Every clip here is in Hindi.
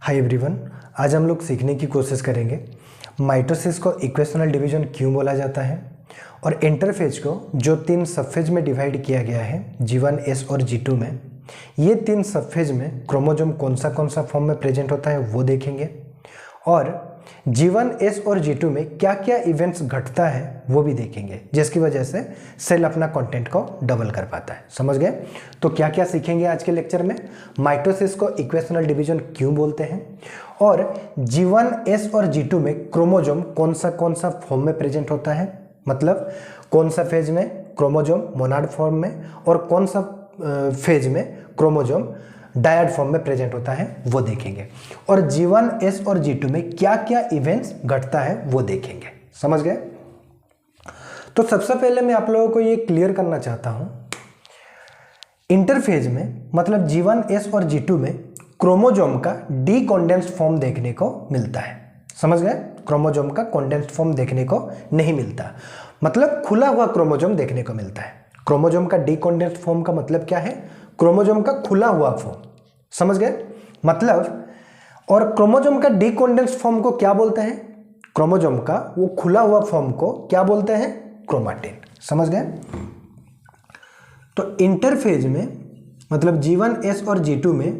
हाय एवरीवन, आज हम लोग सीखने की कोशिश करेंगे माइटोसिस को इक्वेशनल डिवीजन क्यों बोला जाता है और इंटरफेज को जो 3 सबफेज में डिवाइड किया गया है G1, S और G2 में, ये 3 सबफेज में क्रोमोसोम कौन सा फॉर्म में प्रेजेंट होता है वो देखेंगे और G1, S और G2 में क्या क्या इवेंट्स घटता है वो भी देखेंगे, जिसकी वजह से सेल अपना कंटेंट को डबल कर पाता है। समझ गए? तो क्या क्या सीखेंगे आज के लेक्चर में? माइटोसिस को इक्वेशनल डिवीजन क्यों बोलते हैं और G1, S और G2 में क्रोमोसोम कौन सा फॉर्म में प्रेजेंट होता है, मतलब कौन सा फेज में क्रोमोसोम मोनाड फॉर्म में और कौन सा फेज में क्रोमोसोम डायड फॉर्म में प्रेजेंट होता है वो देखेंगे और G1, S और G2 में क्या क्या इवेंट्स घटता है वो देखेंगे। समझ गए? तो सबसे पहले मैं आप लोगों को ये क्लियर करना चाहता हूं, इंटरफेज में मतलब G1, S और G2 में क्रोमोसोम का डीकंडेंस्ड फॉर्म देखने को मिलता है। समझ गए? क्रोमोसोम का कंडेंस्ड फॉर्म देखने को नहीं मिलता, मतलब खुला हुआ क्रोमोसोम देखने को मिलता है। क्रोमोसोम का डीकंडेंस्ड फॉर्म का मतलब क्या है? क्रोमोसोम का खुला हुआ फॉर्म। समझ गए? मतलब, और क्रोमोसोम का डीकंडेंस्ड फॉर्म को क्या बोलते हैं? क्रोमोसोम का वो खुला हुआ फॉर्म को क्या बोलते हैं? क्रोमैटिन। समझ गए? तो इंटरफेज में मतलब G1, S और G2 में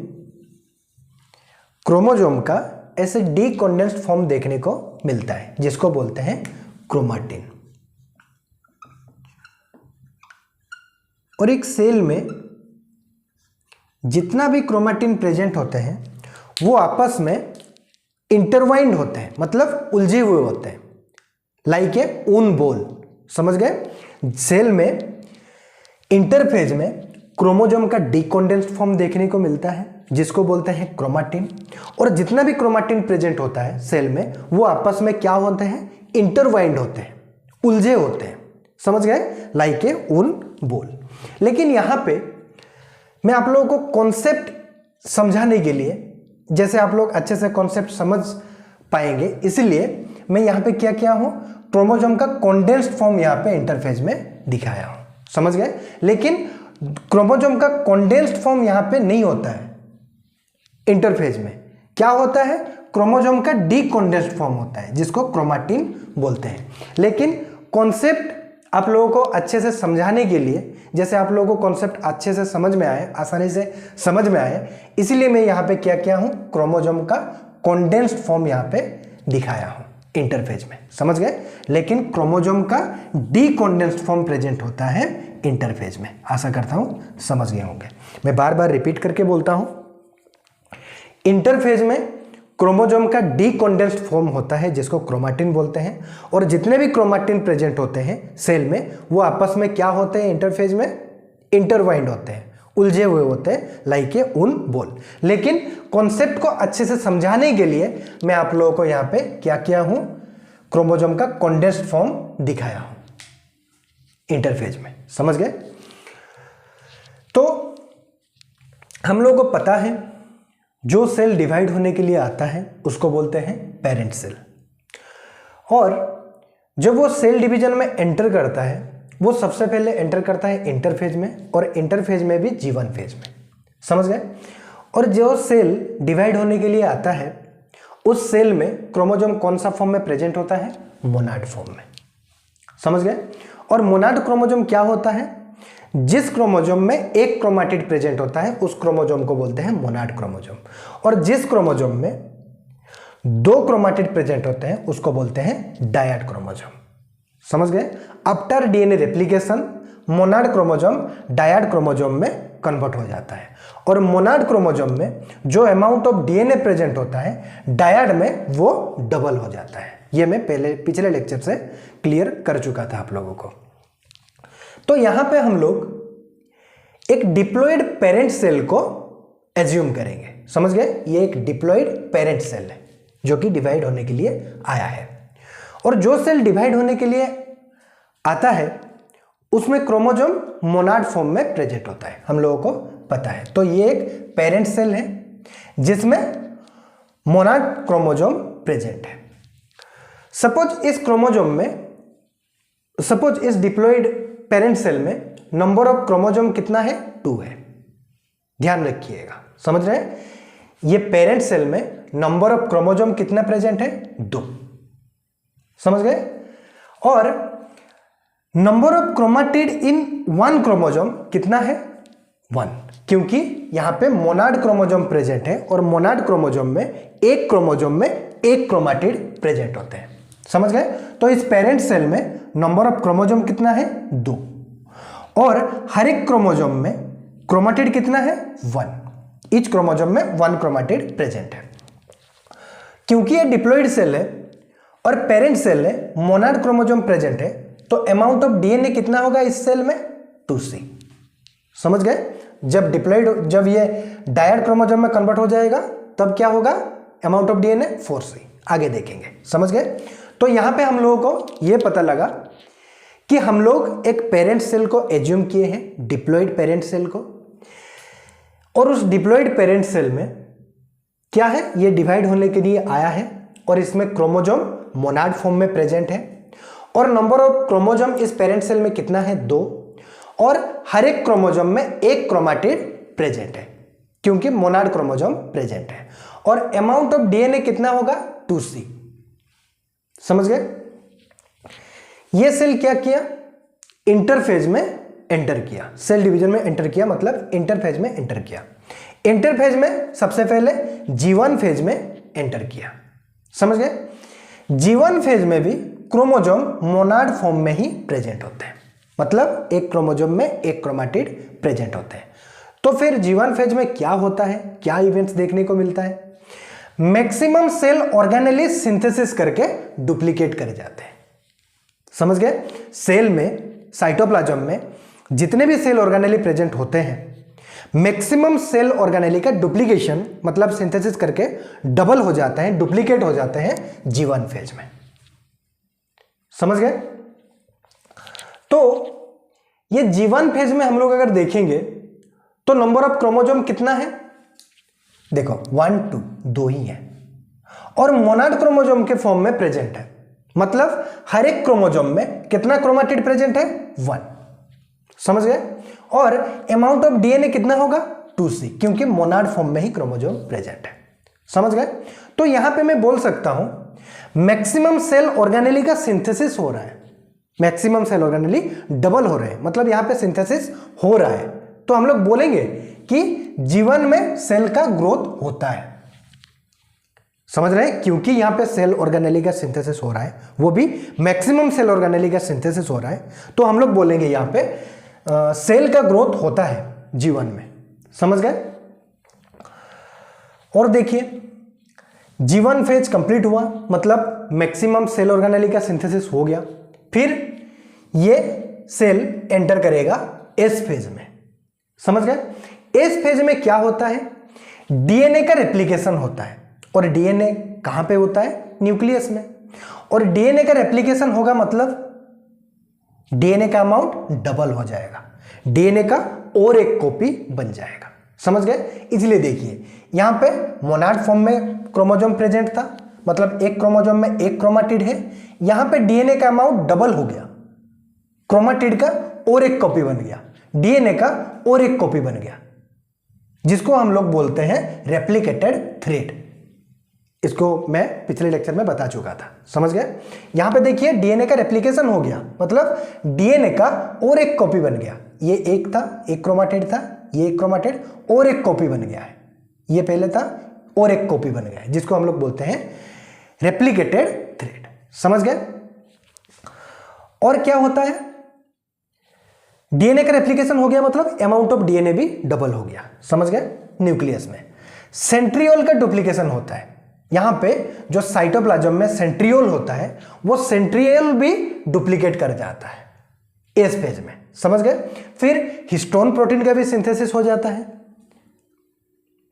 क्रोमोसोम का ऐसे डीकंडेंस्ड फॉर्म देखने को मिलता है जिसको बोलते हैं क्रोमैटिन। और एक सेल में जितना भी क्रोमैटिन प्रेजेंट होते हैं वो आपस में इंटरवाइंड होते हैं, मतलब उलझे हुए होते हैं, लाइक ए ऊन बॉल। समझ गए? सेल में इंटरफेज में क्रोमोसोम का डीकंडेंस्ड फॉर्म देखने को मिलता है जिसको बोलते हैं क्रोमैटिन, और जितना भी क्रोमैटिन प्रेजेंट होता है सेल में वो आपस में क्या होते हैं? इंटरवाइंड होते हैं, उलझे होते हैं। समझ गए? लाइक ए ऊन बॉल। लेकिन यहां पे मैं आप लोगों को कॉन्सेप्ट समझाने के लिए, जैसे आप लोग अच्छे से कॉन्सेप्ट समझ पाएंगे, इसलिए मैं यहां पे क्या किया हूं, क्रोमोसोम का कंडेंस्ड फॉर्म यहां पे इंटरफेज में दिखाया हूं। समझ गए? लेकिन क्रोमोसोम का कंडेंस्ड फॉर्म यहां पे नहीं होता है इंटरफेज में। क्या होता है? क्रोमोसोम का डीकंडेंस्ड फॉर्म होता है जिसको क्रोमैटिन बोलते हैं। लेकिन कॉन्सेप्ट आप लोगों को अच्छे से समझाने के लिए, जैसे आप लोगों को कॉन्सेप्ट अच्छे से समझ में आए, आसानी से समझ में आए, इसीलिए मैं यहाँ पे क्या किया हूँ, क्रोमोसोम का कंडेंस्ड फॉर्म यहाँ पे दिखाया हूँ इंटरफेज में। समझ गए? लेकिन क्रोमोसोम का डीकंडेंस्ड फॉर्म प्रेजेंट होता है इंटरफेज में। आशा करता हूँ समझ गए होंगे। मैं बार बार रिपीट करके बोलता हूँ, इंटरफेज में क्रोमोसोम का डीकंडेंस्ड फॉर्म होता है जिसको क्रोमैटिन बोलते हैं, और जितने भी क्रोमैटिन प्रेजेंट होते हैं सेल में वो आपस में क्या होते हैं? इंटरफेज में इंटरवाइंड होते हैं, उलझे हुए होते हैं, लाइक ए ऊन बॉल। लेकिन कॉन्सेप्ट को अच्छे से समझाने के लिए मैं आप लोगों को यहाँ पे क्या किया हूं, क्रोमोसोम का कंडेंस्ड फॉर्म दिखाया हूं इंटरफेज में। समझ गए? तो हम लोगों को पता है जो सेल डिवाइड होने के लिए आता है उसको बोलते हैं पेरेंट सेल, और जब वो सेल डिवीजन में एंटर करता है वो सबसे पहले एंटर करता है इंटरफेज में, और इंटरफेज में भी G1 फेज में। समझ गए? और जो सेल डिवाइड होने के लिए आता है उस सेल में क्रोमोसोम कौन सा फॉर्म में प्रेजेंट होता है? मोनाड फॉर्म में। समझ गए? और मोनाड क्रोमोसोम क्या होता है? जिस क्रोमोसोम में एक क्रोमैटिड प्रेजेंट होता है उस क्रोमोसोम को बोलते हैं मोनाड क्रोमोसोम, और जिस क्रोमोसोम में 2 क्रोमैटिड प्रेजेंट होते हैं उसको बोलते हैं डायड क्रोमोसोम। समझ गए? After DNA replication monad chromosome dyad chromosome में कन्वर्ट हो जाता है, और मोनाड क्रोमोसोम में जो अमाउंट ऑफ डीएनए प्रेजेंट होता है डायड में वो डबल हो जाता है। ये मैं पिछले लेक्चर से क्लियर कर चुका था आप लोगों को। तो यहां पे हम लोग एक डिप्लॉयड पेरेंट सेल को एज्यूम करेंगे। समझ गए? ये एक डिप्लॉयड पेरेंट सेल है जो कि डिवाइड होने के लिए आया है, और जो सेल डिवाइड होने के लिए आता है उसमें क्रोमोसोम मोनाड फॉर्म में प्रेजेंट होता है, हम लोगों को पता है। तो ये एक पेरेंट सेल है जिसमें मोनाड क्रोमोसोम प्रेजेंट है। सपोज इस डिप्लॉयड पेरेंट सेल में नंबर ऑफ क्रोमोसोम कितना है? 2 है। ध्यान रखिएगा। समझ रहे हैं? ये पेरेंट सेल में नंबर ऑफ क्रोमोसोम कितना प्रेजेंट है? 2। समझ गए? और number of chromatid in 1 chromosome कितना है? 1, क्योंकि यहां पे मोनाड क्रोमोसोम प्रेजेंट है और मोनाड क्रोमोसोम में एक क्रोमोसोम में एक क्रोमाटिड प्रेजेंट होते हैं। समझ गए? तो इस पेरेंट सेल में नंबर ऑफ क्रोमोसोम कितना है? 2, और हर एक क्रोमोसोम में क्रोमाटिड कितना है? 1। ईच क्रोमोसोम में 1 क्रोमाटिड प्रेजेंट है। क्योंकि ये डिप्लॉइड सेल है और पेरेंट सेल है, मोनाड क्रोमोसोम प्रेजेंट है, तो अमाउंट ऑफ डीएनए कितना होगा इस सेल में? 2C। समझ गए? जब ये डायड क्रोमोसोम में कन्वर्ट हो जाएगा तब क्या होगा? Amount of DNA 4C। आगे देखेंगे। समझ गए? तो यहां पे हम लोगों को यह पता लगा कि हम लोग एक पेरेंट सेल को एज्यूम किए हैं, डिप्लॉइड पेरेंट सेल को, और उस डिप्लॉइड पेरेंट सेल में क्या है? ये डिवाइड होने के लिए आया है और इसमें क्रोमोसोम मोनाड फॉर्म में प्रेजेंट है और नंबर ऑफ क्रोमोसोम इस पेरेंट सेल में कितना है? 2, और हर एक क्रोमोसोम में एक क्रोमाटिड प्रेजेंट है क्योंकि मोनाड क्रोमोसोम प्रेजेंट है, और अमाउंट ऑफ डीएनए कितना होगा? 2C। समझ गए? ये सेल क्या किया? इंटरफेज में एंटर किया, सेल डिवीजन में एंटर किया, मतलब इंटरफेज में एंटर किया। इंटरफेज में सबसे पहले G1 फेज में एंटर किया। समझ गए? G1 फेज में भी क्रोमोसोम मोनाड फॉर्म में ही प्रेजेंट होते हैं, मतलब एक क्रोमोसोम में एक क्रोमाटिड प्रेजेंट होते हैं। तो फिर G1 फेज में क्या होता है? क्या इवेंट्स देखने को मिलता है? मैक्सिमम सेल ऑर्गेनेली सिंथेसिस करके डुप्लीकेट कर जाते हैं। समझ गए? सेल में, साइटोप्लाज्म में जितने भी सेल ऑर्गेनेली प्रेजेंट होते हैं, मैक्सिमम सेल ऑर्गेनेली का डुप्लीकेशन मतलब सिंथेसिस करके डबल हो जाते हैं, डुप्लीकेट हो जाते हैं G1 फेज में। समझ गए? तो ये G1 फेज में हम लोग अगर देखेंगे तो नंबर ऑफ क्रोमोसोम कितना है? देखो 1, 2 ही है, और मोनाड क्रोमोसोम के फॉर्म में प्रेजेंट है, मतलब हर एक क्रोमोसोम में कितना क्रोमाटिड प्रेजेंट है? 1। समझ गए? और अमाउंट ऑफ डीएनए कितना होगा? 2C, क्योंकि मोनाड फॉर्म में ही क्रोमोसोम प्रेजेंट है। समझ गए? तो यहां पे मैं बोल सकता हूं मैक्सिमम सेल ऑर्गेनेली का सिंथेसिस हो रहा है, मैक्सिमम सेल ऑर्गेनेली डबल हो रहे हैं, मतलब यहां पे सिंथेसिस हो रहा है। तो हम लोग बोलेंगे कि G1 में सेल का ग्रोथ होता है। समझ रहे हैं? क्योंकि यहां पे सेल ऑर्गेनेली का सिंथेसिस हो रहा है, वो भी मैक्सिमम सेल ऑर्गेनेली का सिंथेसिस हो रहा है, तो हम लोग बोलेंगे यहां पे सेल का ग्रोथ होता है G1 में। समझ गए? और देखिए G1 फेज कंप्लीट हुआ, मतलब मैक्सिमम सेल ऑर्गेनेली का सिंथेसिस हो गया। फिर ये सेल एंटर करेगा S फेज में। समझ गए? S फेज में क्या होता है? डीएनए का रेप्लिकेशन होता है, और डीएनए कहां पे होता है? न्यूक्लियस में। और डीएनए का रेप्लिकेशन होगा मतलब डीएनए का अमाउंट डबल हो जाएगा, डीएनए का और एक कॉपी बन जाएगा। समझ गए? इसलिए देखिए यहां पे मोनाड फॉर्म में क्रोमोसोम प्रेजेंट था, मतलब एक क्रोमोसोम में एक क्रोमाटिड है, यहां पे डीएनए का अमाउंट डबल हो गया, क्रोमाटिड का और एक कॉपी बन गया, डीएनए का और एक कॉपी बन गया, जिसको हम लोग बोलते हैं रेप्लिकेटेड थ्रेड। इसको मैं पिछले लेक्चर में बता चुका था। समझ गए? यहां पे देखिए डीएनए का रेप्लिकेशन हो गया, मतलब डीएनए का और एक कॉपी बन गया। ये एक था, एक क्रोमाटिड था, ये एक क्रोमाटिड और एक कॉपी बन गया है, ये पहले था और एक कॉपी बन गया है, जिसको हम लोग बोलते हैं रेप्लिकेटेड थ्रेड। समझ गए? और क्या होता है? डीएनए का रेप्लिकेशन हो गया मतलब अमाउंट ऑफ डीएनए भी डबल हो गया। समझ गए? न्यूक्लियस में सेंट्रियोल का डुप्लीकेशन होता है, यहां पे जो साइटोप्लाज्म में सेंट्रियोल होता है वो सेंट्रियोल भी डुप्लीकेट कर जाता है एस फेज में। समझ गए? फिर हिस्टोन प्रोटीन का भी सिंथेसिस हो जाता है।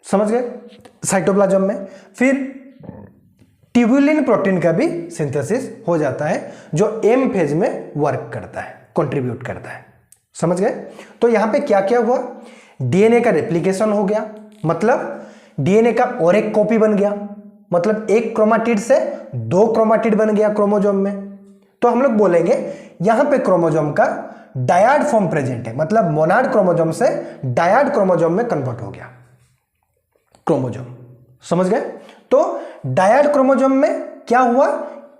समझ गए? साइटोप्लाज्म में फिर ट्यूबुलिन प्रोटीन का भी सिंथेसिस हो जाता है, जो एम फेज में वर्क करता है, कंट्रीब्यूट करता है। समझ गए? तो यहां पे क्या क्या हुआ? डीएनए का रेप्लिकेशन हो गया, मतलब डीएनए का और एक कॉपी बन गया, मतलब एक क्रोमाटिड से दो क्रोमाटिड बन गया क्रोमोसोम में। तो हम लोग बोलेंगे यहां पे क्रोमोसोम का डायड फॉर्म प्रेजेंट है, मतलब मोनाड क्रोमोसोम से डायड क्रोमोसोम में कन्वर्ट हो गया क्रोमोसोम। समझ गए? तो डायड क्रोमोसोम में क्या हुआ,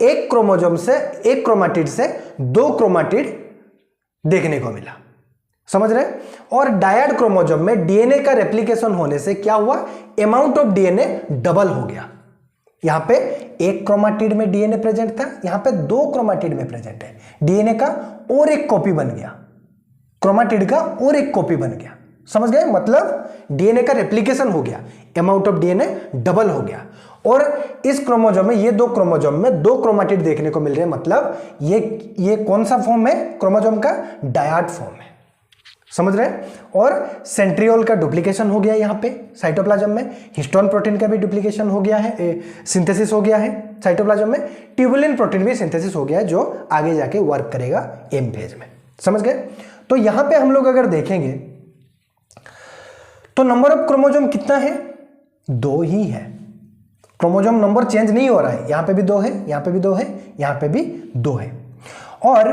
एक क्रोमोसोम से, एक क्रोमाटिड से दो क्रोमाटिड देखने को मिला, समझ रहे? और डायड क्रोमोसोम में डीएनए का रेप्लिकेशन होने से क्या हुआ, अमाउंट ऑफ डीएनए डबल हो गया। यहां पे एक क्रोमाटिड में डीएनए प्रेजेंट था, यहां पे दो क्रोमाटिड में प्रेजेंट है, डीएनए का और एक कॉपी बन गया, क्रोमाटिड का और एक कॉपी बन गया, समझ गए? मतलब डीएनए का रेप्लिकेशन हो गया, अमाउंट ऑफ डीएनए डबल हो गया। और इस क्रोमोसोम में, ये दो क्रोमोसोम में दो क्रोमाटिड देखने को मिल रहे हैं, मतलब ये कौन सा फॉर्म है क्रोमोसोम का, डायड फॉर्म है, समझ रहे हैं? और सेंट्रियोल का डुप्लीकेशन हो गया यहां पे साइटोप्लाज्म में, हिस्टोन प्रोटीन का भी डुप्लीकेशन हो गया है, सिंथेसिस हो गया है साइटोप्लाज्म में, ट्यूबुलिन प्रोटीन भी सिंथेसिस हो गया है जो आगे जाके वर्क करेगा एम फेज में, समझ गए? तो यहां पे हम लोग अगर देखेंगे तो नंबर ऑफ क्रोमोसोम कितना है, दो ही है, क्रोमोसोम नंबर चेंज नहीं हो रहा है, यहां पे भी दो है, यहां पे भी दो है, यहां पे भी दो है। और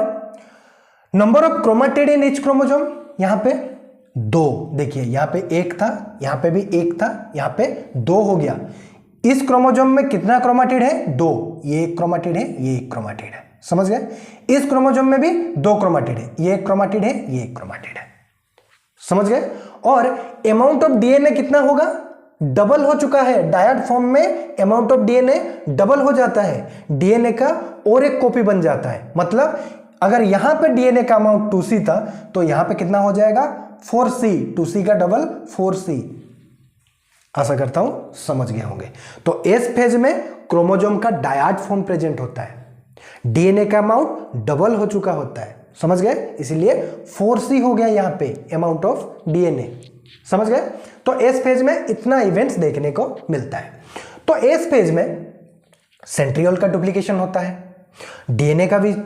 number of chromatid in each chromosome, यहां पे दो, देखिए यहां पे एक था, यहां पे भी एक था, यहां पे दो हो गया। इस क्रोमोसोम में कितना क्रोमाटिड है, दो, ये एक क्रोमाटिड है, ये एक क्रोमाटिड है, समझ गए? इस क्रोमोसोम में भी दो क्रोमाटिड है, ये एक क्रोमाटिड है, ये एक क्रोमाटिड है, समझ गए? और अमाउंट ऑफ डीएनए कितना होगा, डबल हो चुका है, डायड फॉर्म में अमाउंट ऑफ डीएनए डबल हो जाता है, डीएनए का और एक कॉपी बन जाता है। मतलब अगर यहां पे डीएनए का अमाउंट 2C था तो यहां पे कितना हो जाएगा, 4C, 2C का डबल 4C। आशा करता हूं समझ गए होंगे। तो एस फेज में क्रोमोसोम का डायड फॉर्म प्रेजेंट होता है, डीएनए का अमाउंट डबल हो चुका होता है, समझ गए? इसलिए 4C हो गया यहां पे अमाउंट ऑफ डीएनए, समझ गए? तो एस फेज में इतना इवेंट्स देखने को मिलता है। तो एस फेज में सेंट्रियोल का डुप्लीकेशन होता है, डीएनए का भी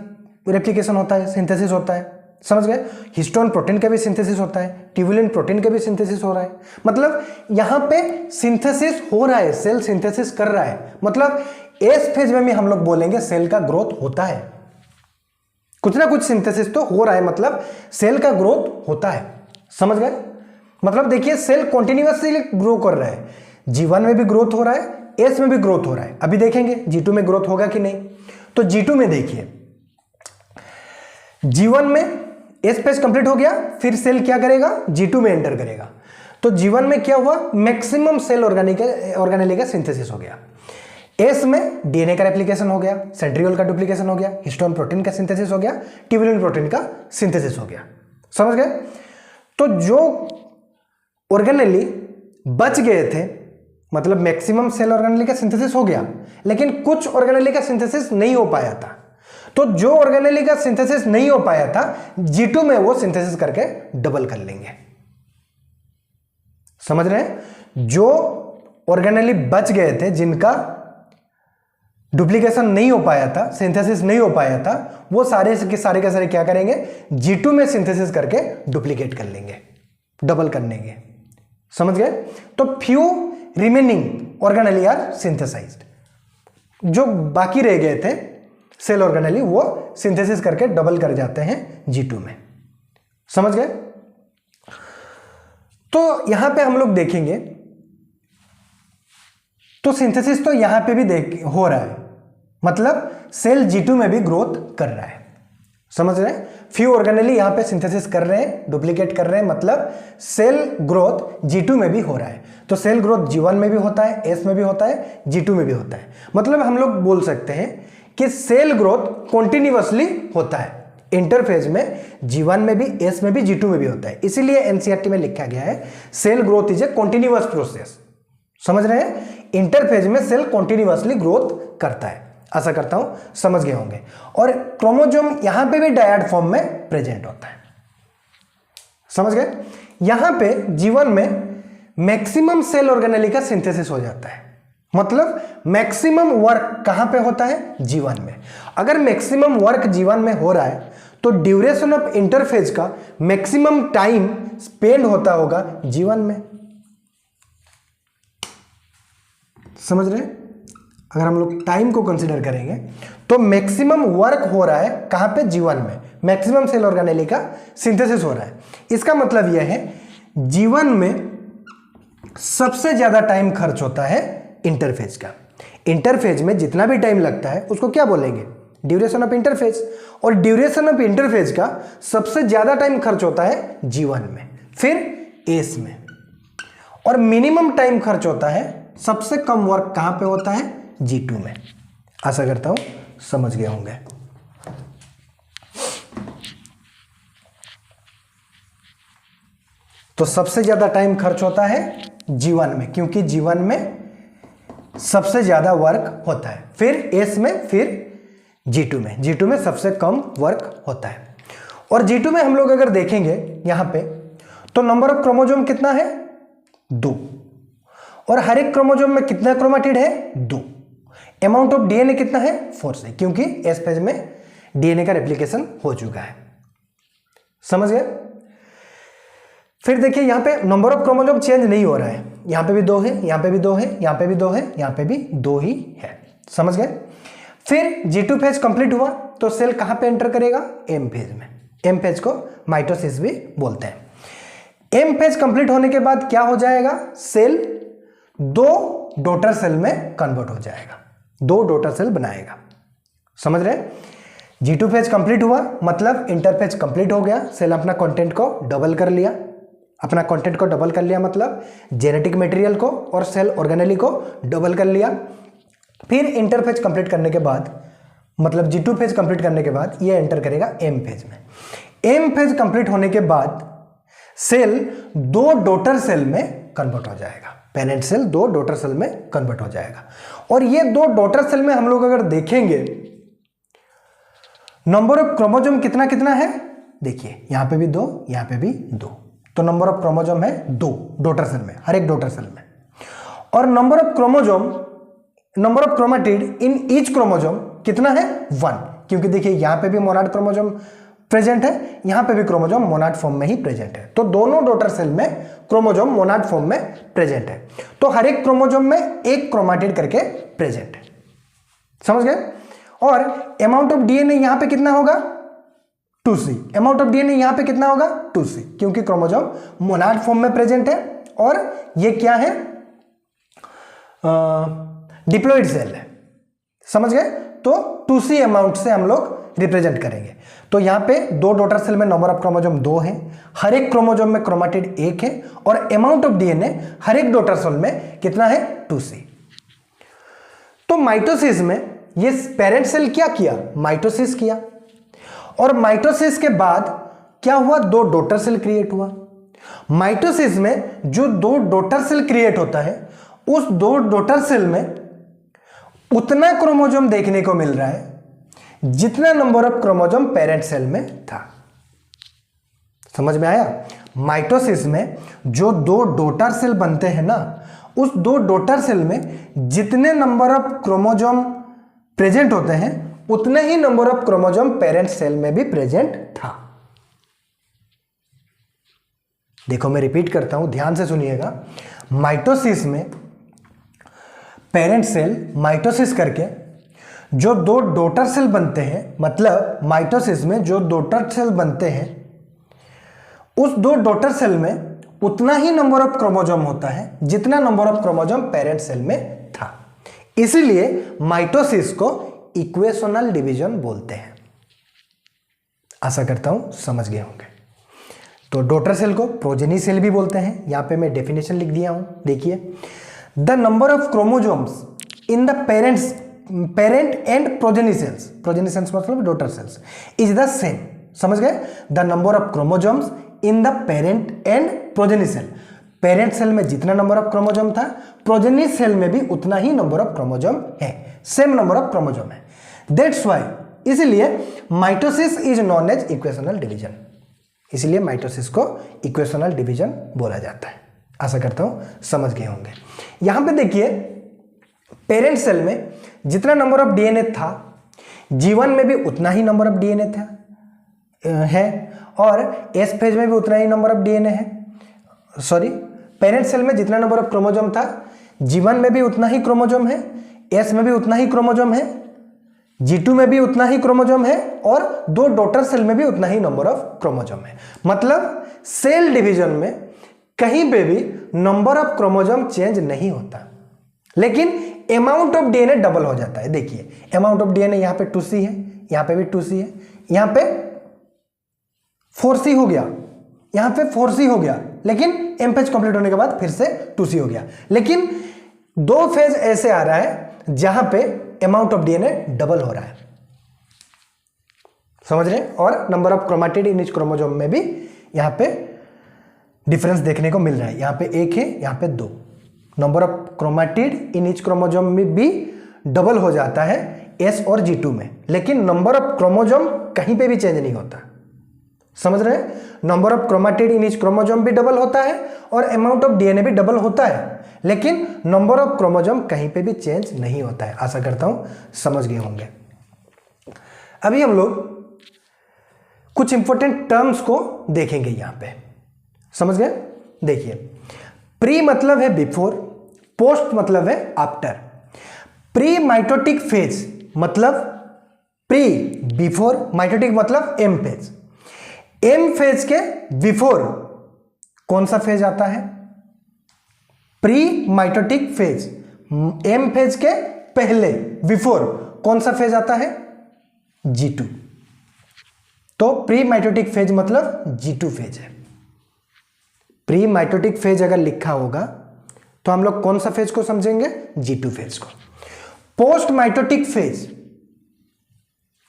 रेप्लिकेशन होता है, सिंथेसिस होता है, समझ गए? हिस्टोन प्रोटीन का भी सिंथेसिस होता है, ट्यूबुलिन प्रोटीन का भी सिंथेसिस हो रहा है। मतलब यहां पे सिंथेसिस हो रहा है, सेल सिंथेसिस कर रहा है। मतलब एस फेज में भी हम लोग बोलेंगे सेल का ग्रोथ होता है, कुछ ना कुछ सिंथेसिस तो हो रहा है, मतलब सेल का ग्रोथ होता है, समझ गए? मतलब देखिए सेल कॉन्टिन्यूअसली ग्रो कर रहा है, G1 में भी ग्रोथ हो रहा है, एस में भी ग्रोथ हो रहा है। अभी देखेंगे G2 में ग्रोथ होगा कि नहीं। तो G2 में देखिए, G1 में एस फेज कंप्लीट हो गया, फिर सेल क्या करेगा, G2 में एंटर करेगा। तो G1 में क्या हुआ, मैक्सिमम सेल ऑर्गेनेली का सिंथेसिस हो गया, एस में डीएनए का रेप्लिकेशन हो गया, सेंट्रियोल का डुप्लीकेशन हो गया, हिस्टोन प्रोटीन का सिंथेसिस हो गया, ट्यूबुलिन प्रोटीन का सिंथेसिस हो गया, समझ गए? तो जो ऑर्गेनेली बच गए थे, मतलब मैक्सिमम सेल ऑर्गेनेली का सिंथेसिस हो गया, लेकिन कुछ ऑर्गेनेली का सिंथेसिस नहीं हो पाया था। तो जो ऑर्गेनेली का सिंथेसिस नहीं हो पाया था, G2 में वो सिंथेसिस करके डबल कर लेंगे, समझ रहे हैं? जो ऑर्गेनेली बच गए थे, जिनका डुप्लीकेशन नहीं हो पाया था, सिंथेसिस नहीं हो पाया था, वो सारे के सारे क्या करेंगे, G2 में सिंथेसिस करके डुप्लीकेट कर लेंगे, डबल कर लेंगे, समझ गए? तो few remaining organelle are synthesised, जो बाकी रह गए थे सेल ऑर्गेनेली वो सिंथेसिस करके डबल कर जाते हैं G2 में, समझ गए? तो यहां पे हम लोग देखेंगे तो सिंथेसिस तो यहां पे भी हो रहा है, मतलब सेल G2 में भी ग्रोथ कर रहा है, समझ रहे हैं? फ्यू ऑर्गेनेली यहां पे सिंथेसिस कर रहे हैं, डुप्लीकेट कर रहे हैं, मतलब सेल ग्रोथ G2 में भी हो रहा है। तो सेल ग्रोथ G1 में भी होता है, एस में भी होता है, G2 में भी होता है। मतलब हम लोग बोल सकते हैं कि सेल ग्रोथ कॉन्टिन्यूअसली होता है, इंटरफेज में G1 में भी, एस में भी, G2 में भी होता है। इसीलिए एनसीईआरटी में लिखा गया है cell growth is a continuous process, समझ रहे हैं? इंटरफेज में सेल कॉन्टिन्यूअसली ग्रोथ करता है। आशा करता हूं समझ गए होंगे। और क्रोमोसोम यहां पे भी डायड फॉर्म में प्रेजेंट होता है, समझ गए? यहां पे G1 में मैक्सिमम सेल ऑर्गेनेली का सिंथेसिस हो जाता है, मतलब मैक्सिमम वर्क कहां पे होता है, G1 में। अगर मैक्सिमम वर्क G1 में हो रहा है तो ड्यूरेशन ऑफ इंटरफेज का मैक्सिमम टाइम स्पेंड होता होगा G1 में, समझ रहे हैं? अगर हम लोग टाइम को कंसीडर करेंगे तो मैक्सिमम वर्क हो रहा है कहां पे, G1 में, मैक्सिमम सेल ऑर्गेनेली का सिंथेसिस हो रहा है। इसका मतलब यह है G1 में सबसे ज्यादा टाइम खर्च होता है इंटरफेज का। इंटरफेज में जितना भी टाइम लगता है उसको क्या बोलेंगे, ड्यूरेशन ऑफ इंटरफेज। और ड्यूरेशन ऑफ इंटरफेज का सबसे ज्यादा टाइम खर्च होता है G1 में, फिर एस में, और मिनिमम टाइम खर्च होता है, सबसे कम वर्क कहां पे होता है, G2 में। आशा करता हूं समझ गए होंगे। तो सबसे ज्यादा टाइम खर्च होता है G1 में, क्योंकि G1 में सबसे ज्यादा वर्क होता है, फिर एस में, फिर G2 में। G2 में सबसे कम वर्क होता है। और G2 में हम लोग अगर देखेंगे यहां पे, तो नंबर ऑफ क्रोमोजोम कितना है, 2, और हर एक क्रोमोजोम में कितना क्रोमेटिड है, 2। अमाउंट ऑफ डीएनए कितना है, 4 से, क्योंकि एस फेज में डीएनए का रेप्लिकेशन हो चुका है। समझ गए। फिर देखिए यहां पे नंबर ऑफ क्रोमोजोम चेंज नहीं हो रहा है, यहां पे भी 2 है, यहां पे भी 2 है, यहां पे भी 2 है, यहां पे भी 2 ही है। समझ गए। फिर G2 फेज कंप्लीट हुआ तो सेल कहां पे एंटर करेगा, एम फेज में। एम फेज को माइटोसिस भी बोलते हैं। एम फेज कंप्लीट होने के बाद क्या हो जाएगा, सेल 2 डॉटर सेल में कन्वर्ट हो जाएगा, 2 डॉटर सेल बनाएगा। समझ रहे। G2 फेज कंप्लीट हुआ मतलब इंटरफेज कंप्लीट हो गया, सेल अपना कंटेंट को डबल कर लिया। अपना कंटेंट को डबल कर लिया मतलब जेनेटिक मटेरियल को और सेल ऑर्गेनेली को डबल कर लिया। फिर इंटरफेज कंप्लीट करने के बाद, मतलब G2 फेज कंप्लीट करने के बाद ये एंटर करेगा एम फेज में। एम फेज कंप्लीट होने के बाद सेल 2 डॉटर सेल में कन्वर्ट हो जाएगा, पेरेंट सेल 2 डॉटर सेल में कन्वर्ट हो जाएगा। और ये 2 डॉटर सेल में हम लोग अगर देखेंगे नंबर ऑफ क्रोमोजोम कितना कितना है, देखिए यहां पे भी 2, यहां पे भी 2, तो नंबर ऑफ क्रोमोजोम है 2 डॉटर सेल में, हर एक डॉटर सेल में। और number of chromosome, number of chromatid in each chromosome कितना है, 1, क्योंकि देखिए यहां पे भी मोनाड क्रोमोजोम प्रेजेंट है, यहां पे भी क्रोमोजोम मोनाड फॉर्म में ही प्रेजेंट है। तो दोनों डॉटर सेल में क्रोमोजोम मोनाड फॉर्म में प्रेजेंट है। तो हर एक क्रोमोजोम में एक क्रोमेटिड करके प्रेजेंट है। समझ गए। और अमाउंट ऑफ डीएनए यहां पे कितना होगा, 2C। अमाउंट ऑफ डीएनए यहां पे कितना होगा, 2C, क्योंकि क्रोमोजोम मोनाड फॉर्म में प्रेजेंट है और ये क्या है, डिप्लॉइड सेल है। समझ गए। तो 2C अमाउंट से हम लोग रिप्रेजेंट करेंगे। तो यहां पे 2 डॉटर सेल में नंबर ऑफ क्रोमोजोम 2 है, हर एक क्रोमोजोम में क्रोमेटिड 1 है, और अमाउंट ऑफ डीएनए हर एक डॉटर सेल में कितना है, 2C। तो माइटोसिस में ये पेरेंट सेल क्या किया, माइटोसिस किया, और माइटोसिस के बाद क्या हुआ, 2 डॉटर सेल क्रिएट हुआ। माइटोसिस में जो 2 डॉटर सेल क्रिएट होता है, उस 2 डॉटर सेल में उतना क्रोमोजोम देखने को मिल रहा है जितना number of chromosome parent cell में था। समझ में आया। माइटोसिस में जो 2 डॉटर सेल बनते हैं ना, उस 2 डॉटर सेल में जितने नंबर ऑफ क्रोमोजोम प्रेजेंट होते हैं उतने ही number of chromosome parent cell में भी प्रेजेंट था। देखो मैं रिपीट करता हूं, ध्यान से सुनिएगा। माइटोसिस में पेरेंट सेल माइटोसिस करके जो 2 डॉटर सेल बनते हैं, मतलब माइटोसिस में जो डॉटर सेल बनते हैं, उस 2 डॉटर सेल में उतना ही नंबर ऑफ क्रोमोजोम होता है जितना number of chromosome parent cell में था। इसलिए माइटोसिस को इक्वेशनल डिवीजन बोलते हैं। आशा करता हूं समझ गए होंगे। तो डॉटर सेल को प्रोजेनी सेल भी बोलते हैं। यहां पे मैं डेफिनेशन लिख दिया हूं, देखिए। The number of chromosomes in the parent and progeny cells मतलब daughter cells, is the same. समझ गए। The number of chromosomes in the parent and progeny cell, parent cell में जितना नंबर ऑफ क्रोमोजोम था, प्रोजेनी सेल में भी उतना ही नंबर ऑफ क्रोमोजोम है, सेम नंबर ऑफ क्रोमोजोम है। दैट्स व्हाई, इसलिए mitosis is known as equational division. इसलिए माइटोसिस को इक्वेशनल डिवीजन बोला जाता है। आशा करता हूं समझ गए होंगे। यहां पे देखिए, पेरेंट सेल में जितना नंबर ऑफ डीएनए था, G1 में भी उतना ही नंबर ऑफ डीएनए था है, और एस फेज में भी उतना ही नंबर ऑफ डीएनए है। सॉरी, पेरेंट सेल में जितना नंबर ऑफ क्रोमोजोम था, G1 में भी उतना ही क्रोमोजोम है, एस में भी उतना ही क्रोमोजोम है, G2 में भी उतना ही क्रोमोजोम है, और 2 डॉटर सेल में भी उतना ही नंबर ऑफ क्रोमोजोम है। मतलब सेल डिवीजन में कहीं पे भी नंबर ऑफ क्रोमोजोम चेंज नहीं होता। लेकिन अमाउंट ऑफ डीएनए डबल हो जाता है। देखिए अमाउंट ऑफ डीएनए यहां पे 2C है, यहां पे भी 2C है, यहां पे 4C हो गया, यहां पे 4C हो गया, लेकिन एम फेज कंप्लीट होने के बाद फिर से 2C हो गया। लेकिन 2 फेज ऐसे आ रहा है जहां पे अमाउंट ऑफ डीएनए डबल हो रहा है, समझ रहे हैं। और number of chromatid in each chromosome में भी यहां पे डिफरेंस देखने को मिल रहा है। यहां पे 1 है, यहां पे 2। Number of chromatid in each chromosome में भी डबल हो जाता है S और G2 में, लेकिन नंबर ऑफ क्रोमोसोम कहीं पे भी चेंज नहीं होता, समझ रहे हैं। Number of chromatid in each chromosome भी डबल होता है और अमाउंट ऑफ डीएनए भी डबल होता है, लेकिन नंबर ऑफ क्रोमोसोम कहीं पे भी चेंज नहीं होता है। आशा करता हूं समझ गए होंगे। अभी हम लोग कुछ इंपॉर्टेंट टर्म्स को देखेंगे यहां पे, समझ गए। देखिए प्री मतलब है बिफोर, पोस्ट मतलब है आफ्टर। प्री माइटोटिक फेज मतलब प्री, बिफोर, माइटोटिक मतलब एम फेज। एम फेज के बिफोर कौन सा फेज आता है? Pre mitotic phase. M phase के पहले बिफोर कौन सा फेज आता है? G2। तो प्री माइटोटिक फेज मतलब G2 फेज है। प्री माइटोटिक फेज अगर लिखा होगा तो हम लोग कौन सा फेज को समझेंगे? G2 फेज को। पोस्ट माइटोटिक फेज,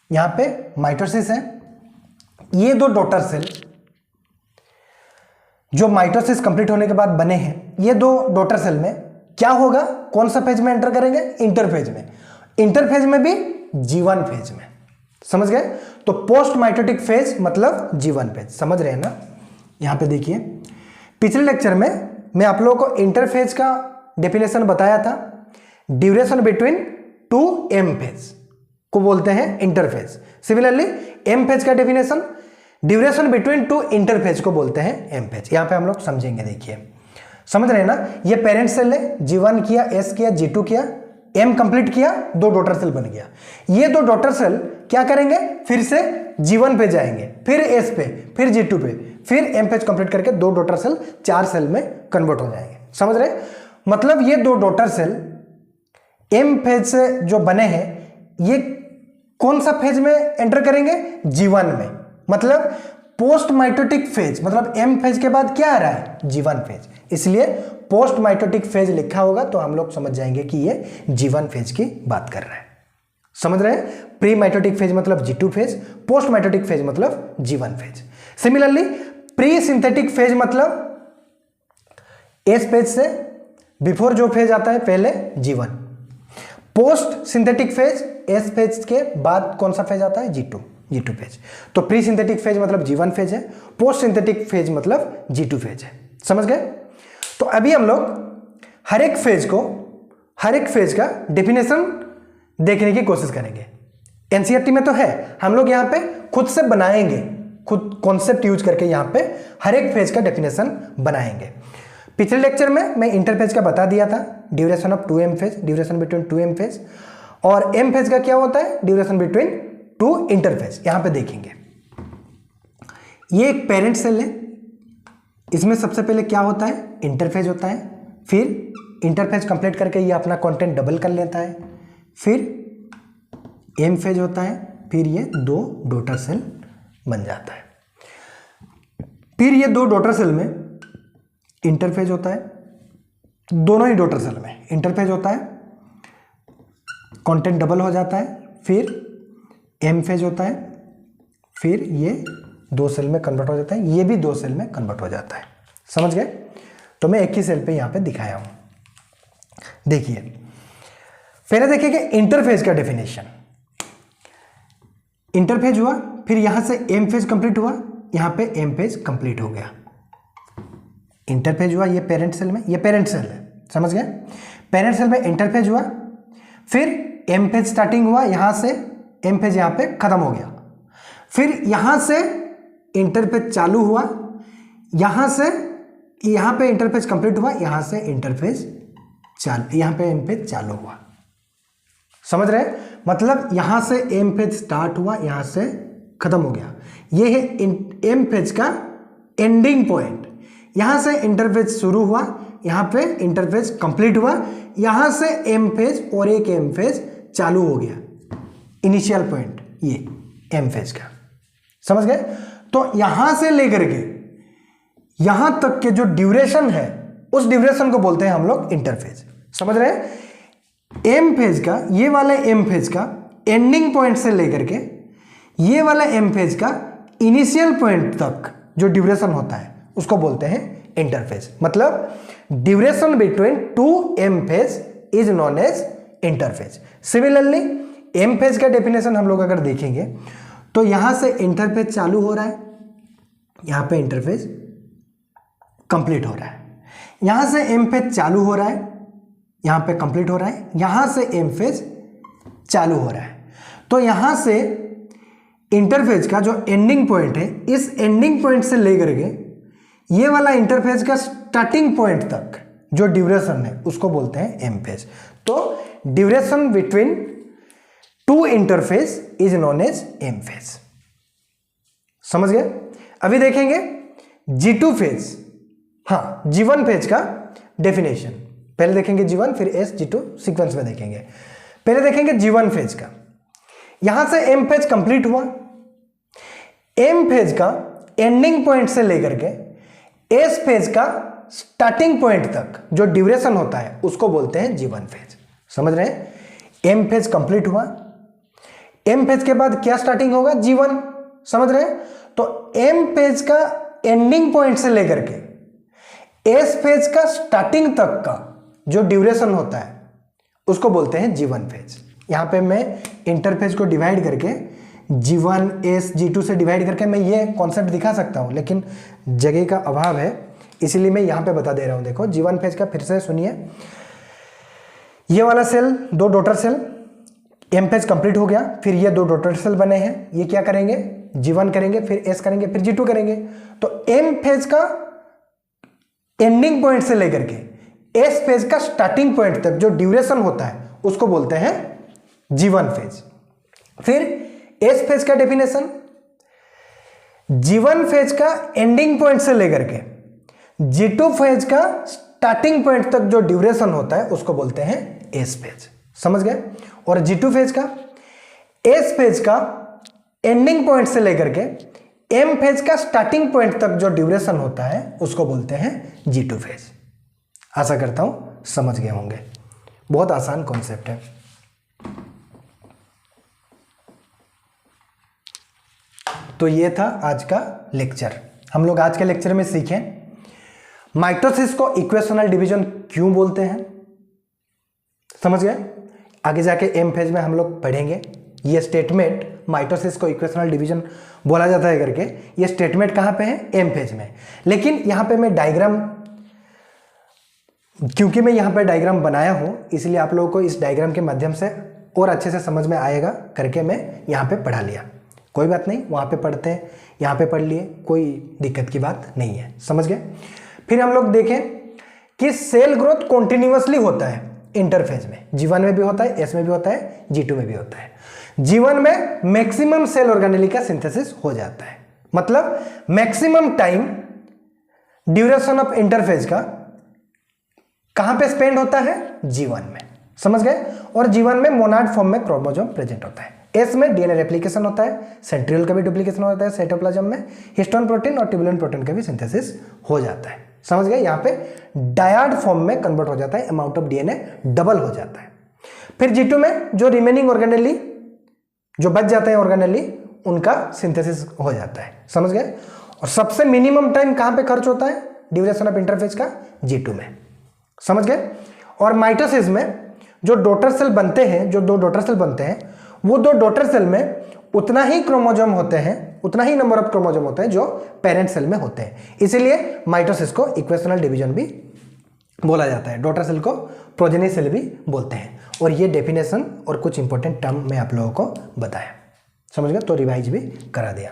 यहां पे माइटोसिस है, ये 2 डॉटर सेल जो माइटोसिस कंप्लीट होने के बाद बने हैं, ये 2 डॉटर सेल में क्या होगा? कौन सा फेज में एंटर करेंगे? इंटरफेज में। इंटरफेज में भी G1 फेज में, समझ गए। तो पोस्ट माइटोटिक फेज मतलब G1 फेज, समझ रहे हैं ना। यहां पे देखिए पिछले लेक्चर में मैं आप लोगों को इंटरफेज का डेफिनेशन बताया था। ड्यूरेशन बिटवीन 2 एम फेज को बोलते हैं इंटरफेज। सिमिलरली एम फेज का डेफिनेशन ड्यूरेशन बिटवीन 2 इंटरफेज को बोलते हैं एम फेज। यहां पे हम लोग समझेंगे। देखिए समझ रहे हैं ना, ये पेरेंट सेल है, G1 किया, S किया, G2 किया, एम कंप्लीट किया, 2 डॉटर सेल बन गया। ये 2 डॉटर सेल क्या करेंगे? फिर से G1 पे जाएंगे, फिर S पे, फिर G2 पे, फिर एम फेज कंप्लीट करके 2 डॉटर सेल 4 सेल में कन्वर्ट हो जाएंगे, समझ रहे। मतलब ये 2 डॉटर सेल एम फेज से जो बने हैं, ये कौन सा फेज में एंटर करेंगे? G1 में। मतलब पोस्ट माइटोटिक फेज, मतलब एम फेज के बाद क्या आ रहा है? G1 phase. इसलिए पोस्ट माइटोटिक फेज लिखा होगा तो हम लोग समझ जाएंगे कि ये G1 फेज की बात कर रहा है, समझ रहे हैं। प्री माइटोटिक फेज मतलब G2 phase, post mitotic phase मतलब G1 phase. Similarly pre synthetic phase मतलब एस फेज से बिफोर जो फेज आता है पहले G1। Post synthetic phase S phase के बाद कौन सा फेज आता है? G2 phase. तो प्री सिंथेटिक फेज मतलब G1 फेज है, पोस्ट सिंथेटिक फेज मतलब G2 फेज है, समझ गए। तो अभी हम लोग हर एक फेज का डेफिनेशन देखने की कोशिश करेंगे। एनसीईआरटी में तो है, हम लोग यहाँ पे खुद से बनाएंगे, खुद कॉन्सेप्ट यूज करके यहाँ पे हर एक फेज का डेफिनेशन बनाएंगे। पिछले लेक्चर में मैं इंटरफेज का बता दिया था, duration of 2 M phase, duration between 2 M phase. और एम फेज का क्या होता है? Duration between 2 interphase. यहां पे देखेंगे ये एक पेरेंट सेल है, इसमें सबसे पहले क्या होता है? इंटरफेज होता है, फिर इंटरफेज कंप्लीट करके ये अपना कंटेंट डबल कर लेता है, फिर एम फेज होता है, फिर ये 2 डॉटर सेल बन जाता है। फिर ये 2 डॉटर सेल में इंटरफेज होता है, दोनों ही डॉटर सेल में इंटरफेज होता है, कंटेंट डबल हो जाता है, फिर एम फेज होता है, फिर ये 2 सेल में कन्वर्ट हो जाता है, ये भी 2 सेल में कन्वर्ट हो जाता है, समझ गए। तो मैं एक ही सेल पे यहां पे दिखाया हूं। देखिए पहले देखिए इंटरफेज का डेफिनेशन। इंटरफेज हुआ, फिर यहां से एम फेज कंप्लीट हुआ, यहां पे एम फेज कंप्लीट हो गया। इंटरफेज हुआ, ये पेरेंट सेल में, ये पेरेंट सेल है, समझ गए। पेरेंट सेल में इंटरफेज हुआ, फिर एम फेज स्टार्टिंग हुआ, यहां से एम फेज यहां पे खत्म हो गया, फिर यहां से इंटरफेज चालू हुआ, यहां से यहां पे इंटरफेज कंप्लीट हुआ, यहां से इंटरफेज यहां पे एम फेज चालू हुआ, समझ रहे हैं। मतलब यहां से एम फेज स्टार्ट हुआ, यहां से खत्म हो गया, ये है एम फेज का एंडिंग पॉइंट। यहां से इंटरफेज शुरू हुआ, यहाँ पे इंटरफेज कंप्लीट हुआ, यहाँ से एम फेज और एक एम फेज चालू हो गया, इनिशियल पॉइंट ये एम फेज का, समझ गए। तो यहाँ से लेकर के यहाँ तक के जो ड्यूरेशन है उस ड्यूरेशन को बोलते हैं हम लोग इंटरफेज, समझ रहे हैं। एम फेज का, ये वाला एम फेज का एंडिंग पॉइंट से लेकर के ये वाला एम फेज का इनिशियल पॉइंट तक जो ड्यूरेशन होता है उसको बोलते हैं इंटरफेज। मतलब duration between two M phase is known as interphase. Similarly M phase का डेफिनेशन हम लोग अगर देखेंगे तो यहां से इंटरफेज चालू हो रहा है, यहां पे इंटरफेज कंप्लीट हो रहा है, यहां से एम फेज चालू हो रहा है, यहां पे कंप्लीट हो रहा है, यहां से एम फेज चालू हो रहा है। तो यहां से इंटरफेज का जो एंडिंग पॉइंट है, इस एंडिंग पॉइंट से लेकर के ये वाला इंटरफेज का स्टार्टिंग पॉइंट तक जो ड्यूरेशन है उसको बोलते हैं एम फेज। तो duration between two interphase is known as M phase, समझ गए। अभी देखेंगे G2 फेज, हाँ G1 फेज का डेफिनेशन। पहले देखेंगे G1 फिर S G2 सीक्वेंस में देखेंगे। पहले देखेंगे G1 फेज का, यहां से एम फेज कंप्लीट हुआ, एम फेज का एंडिंग पॉइंट से लेकर के एस फेज का स्टार्टिंग पॉइंट तक जो ड्यूरेशन होता है उसको बोलते हैं G1 फेज, समझ रहे हैं। एम फेज कंप्लीट हुआ, एम फेज के बाद क्या स्टार्टिंग होगा, G1, समझ रहे हैं। तो एम फेज का एंडिंग पॉइंट से लेकर के एस फेज का स्टार्टिंग तक का जो ड्यूरेशन होता है उसको बोलते हैं G1 फेज। यहां पे मैं इंटरफेज को डिवाइड करके G1 S G2 से डिवाइड करके मैं ये कॉन्सेप्ट दिखा सकता हूं, लेकिन जगह का अभाव है इसीलिए मैं यहां पे बता दे रहा हूं। देखो G1 फेज का फिर से सुनिए, ये वाला सेल, दो daughter cell, M phase complete हो गया, फिर ये दो डॉटर सेल बने हैं, ये क्या करेंगे, G1 करेंगे, फिर S करेंगे, फिर G2 करेंगे। तो एम फेज का एंडिंग पॉइंट से लेकर के एस फेज का स्टार्टिंग पॉइंट तक जो ड्यूरेशन होता है उसको बोलते हैं G1 फेज। फिर एस फेज का डेफिनेशन, G1 फेज का एंडिंग पॉइंट से लेकर के G2 फेज का स्टार्टिंग पॉइंट तक जो ड्यूरेशन होता है उसको बोलते हैं एस फेज, समझ गए। और G2 फेज का, एस फेज का एंडिंग पॉइंट से लेकर के एम फेज का स्टार्टिंग पॉइंट तक जो ड्यूरेशन होता है उसको बोलते हैं G2 फेज। आशा करता हूं समझ गए होंगे, बहुत आसान कॉन्सेप्ट है। तो ये था आज का लेक्चर। हम लोग आज के लेक्चर में सीखें माइटोसिस को इक्वेशनल डिवीजन क्यों बोलते हैं, समझ गए। आगे जाके एम फेज में हम लोग पढ़ेंगे ये स्टेटमेंट, माइटोसिस को इक्वेशनल डिवीजन बोला जाता है करके, ये स्टेटमेंट कहां पे है, एम फेज में। लेकिन यहां पे मैं डायग्राम, क्योंकि मैं यहां पे डायग्राम बनाया हूं इसलिए आप लोगों को इस डायग्राम के माध्यम से और अच्छे से समझ में आएगा करके मैं यहां पे पढ़ा लिया। कोई बात नहीं, वहां पे पढ़ते हैं, यहां पे पढ़ लिए, कोई दिक्कत की बात नहीं है, समझ गए। फिर हम लोग देखें कि सेल ग्रोथ कॉन्टिन्यूअसली होता है इंटरफेज में, G1 में भी होता है, S में भी होता है, G2 में भी होता है। G1 में मैक्सिमम सेल ऑर्गेनेली का सिंथेसिस हो जाता है, मतलब maximum time duration of interphase का कहां पे स्पेंड होता है, G1 में, समझ गए। और G1 में मोनाड फॉर्म में क्रोमोसोम प्रेजेंट होता है। S में डीएनए रेप्लिकेशन होता है, सेंट्रियोल का भी डुप्लीकेशन होता है, साइटोप्लाज्म में हिस्टोन प्रोटीन और ट्यूबुलिन प्रोटीन का भी सिंथेसिस हो जाता है, समझ गए। यहाँ पे डायड फॉर्म में कन्वर्ट हो जाता है, अमाउंट ऑफ डीएनए डबल हो जाता है। फिर G2 में जो रिमेनिंग ऑर्गेनेली जो बच जाते हैं ऑर्गेनेली उनका सिंथेसिस हो जाता है, समझ गए। और सबसे मिनिमम टाइम कहां पे खर्च होता है ड्यूरेशन ऑफ इंटरफेज का, G2 में, समझ गए। और माइटोसिस में जो डॉटर सेल बनते हैं, जो दो डॉटर सेल बनते हैं, वो दो डॉटर सेल में उतना ही क्रोमोसोम होते हैं, उतना ही नंबर ऑफ क्रोमोसोम होते हैं जो पेरेंट सेल में होते हैं। इसीलिए माइटोसिस को इक्वेशनल डिवीजन भी बोला जाता है, डॉटर सेल को प्रोजेनी सेल भी बोलते हैं। और ये डेफिनेशन और कुछ इंपॉर्टेंट टर्म मैं आप लोगों को बताया, समझ गए, तो रिवाइज भी करा दिया।